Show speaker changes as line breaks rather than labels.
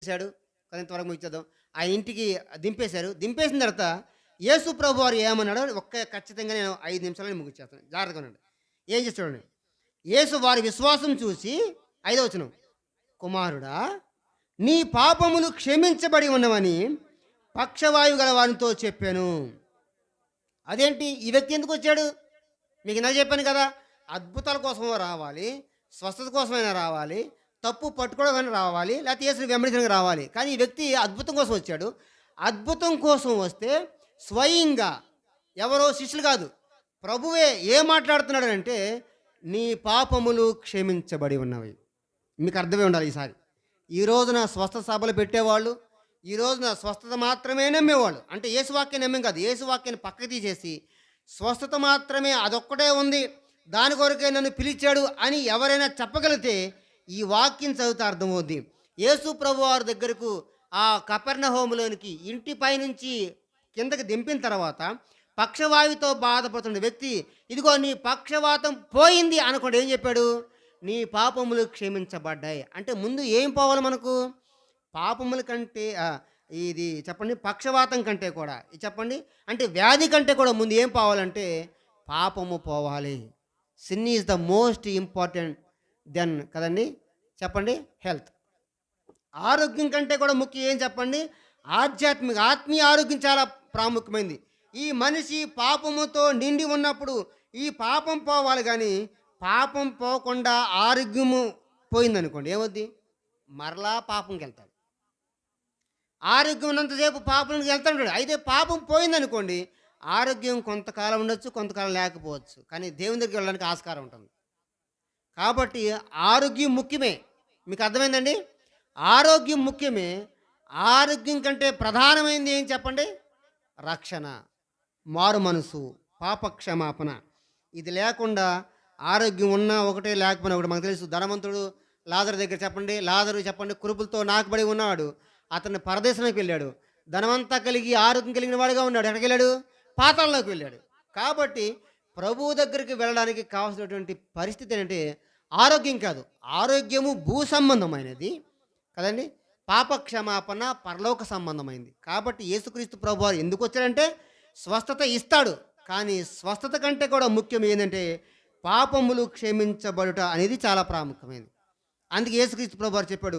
చేశాడు. కొంతవరకు ముగిచేద్దాం. ఆయన ఇంటికి దింపేశారు. దింపేసిన తర్వాత యేసు ప్రభువారు ఏమన్నాడో ఖచ్చితంగా నేను 5 నిమిషాల్లో ముగించేస్తాను. జాగ్రత్తగా వినండి. ఏం చేసి చూడండి. యేసు వారి విశ్వాసం చూసి 5వ వచనం, కుమారుడా నీ పాపములు క్షమించబడి ఉన్నవని పక్షవాయువు గల వారితో చెప్పాను. అదేంటి ఈ వ్యక్తి ఎందుకొచ్చాడు? మీకు ఇందాక చెప్పాను కదా! అద్భుతాల కోసం రావాలి, స్వస్థత కోసమైనా రావాలి, తప్పు పట్టుకోవడానికి రావాలి, లేకపోతే యేసుని వెంబడించడానికి రావాలి. కానీ ఈ వ్యక్తి అద్భుతం కోసం వచ్చాడు. అద్భుతం కోసం వస్తే స్వయంగా ఎవరో శిష్యులు కాదు, ప్రభువే ఏం మాట్లాడుతున్నాడంటే, నీ పాపములు క్షమించబడి ఉన్నవి. మీకు అర్థమై ఉండాలి ఈసారి. ఈ రోజున స్వస్థత సభలు పెట్టేవాళ్ళు, ఈ రోజున స్వస్థత మాత్రమే నమ్మేవాళ్ళు. అంటే యేసు వాక్యాన్ని నమ్మేం కాదు, యేసు వాక్యాన్ని పక్కకి తీసేసి స్వస్థత మాత్రమే అదొక్కటే ఉంది, దాని కొరకే నన్ను పిలిచాడు అని ఎవరైనా చెప్పగలిగితే ఈ వాక్యం చదివితే అర్థమవుద్ది. యేసు ప్రభు వారి దగ్గరకు ఆ కపెర్నహూములోనికి ఇంటిపై నుంచి కిందకి దింపిన తర్వాత పక్షవాయువుతో బాధపడుతున్న వ్యక్తి, ఇదిగో నీ పక్షవాతం పోయింది అనుకోండి. ఏం చెప్పాడు? నీ పాపములు క్షమించబడ్డాయి. అంటే ముందు ఏం పోవాలి మనకు? పాపముల కంటే ఇది చెప్పండి, పక్షవాతం కంటే కూడా ఇది చెప్పండి, అంటే వ్యాధి కంటే కూడా ముందు ఏం పోవాలంటే పాపము పోవాలి. Sin is the most important then కదండి, చెప్పండి, హెల్త్. ఆరోగ్యం కంటే కూడా ముఖ్యం ఏం చెప్పండి? ఆత్మీయ ఆరోగ్యం చాలా ప్రాముఖ్యమైనది. ఈ మనిషి పాపముతో నిండి ఉన్నప్పుడు ఈ పాపం పోవాలి, కానీ పాపం పోకుండా ఆరోగ్యము పోయిందనుకోండి ఏమవుద్ది? మరలా పాపంకి వెళ్తాడు. ఆరోగ్యం ఉన్నంతసేపు పాపంకి వెళ్తాడు. అయితే పాపం పోయిందనుకోండి ఆరోగ్యం కొంతకాలం ఉండొచ్చు, కొంతకాలం లేకపోవచ్చు, కానీ దేవుని దగ్గరికి వెళ్ళడానికి ఆస్కారం ఉంటుంది. కాబట్టి ఆరోగ్యం ముఖ్యమే. మీకు అర్థమైందండి? ఆరోగ్యం ముఖ్యమే. ఆరోగ్యం కంటే ప్రధానమైనది ఏం చెప్పండి? రక్షణ, మారు మనసు, పాప క్షమాపణ. ఇది లేకుండా ఆరోగ్యం ఉన్నా ఒకటే, లేకపోయినా ఒకటి. మనకు తెలుసు, ధనవంతుడు లాజరు దగ్గర చెప్పండి, లాజరు చెప్పండి కురుపులతో నాకుబడి ఉన్నాడు. అతన్ని పరదేశానికి వెళ్ళాడు. ధనమంతా కలిగి ఆరోగ్యం కలిగిన వాడిగా ఉన్నాడు. ఎక్కడికి వెళ్ళాడు? పాతాళంలోకి వెళ్ళాడు. కాబట్టి ప్రభువు దగ్గరికి వెళ్ళడానికి కావాల్సినటువంటి పరిస్థితి ఏంటంటే ఆరోగ్యం కాదు, ఆరోగ్యము భూ సంబంధమైనది కదండి, పాప క్షమాపణ పరలోక సంబంధమైంది. కాబట్టి యేసుక్రీస్తు ప్రభువారు ఎందుకు వచ్చాడంటే స్వస్థత ఇస్తాడు, కానీ స్వస్థత కంటే కూడా ముఖ్యం ఏంటంటే పాపములు క్షమించబడుట అనేది చాలా ప్రాముఖ్యమైనది. అందుకే యేసుక్రీస్తు ప్రభువారు చెప్పాడు,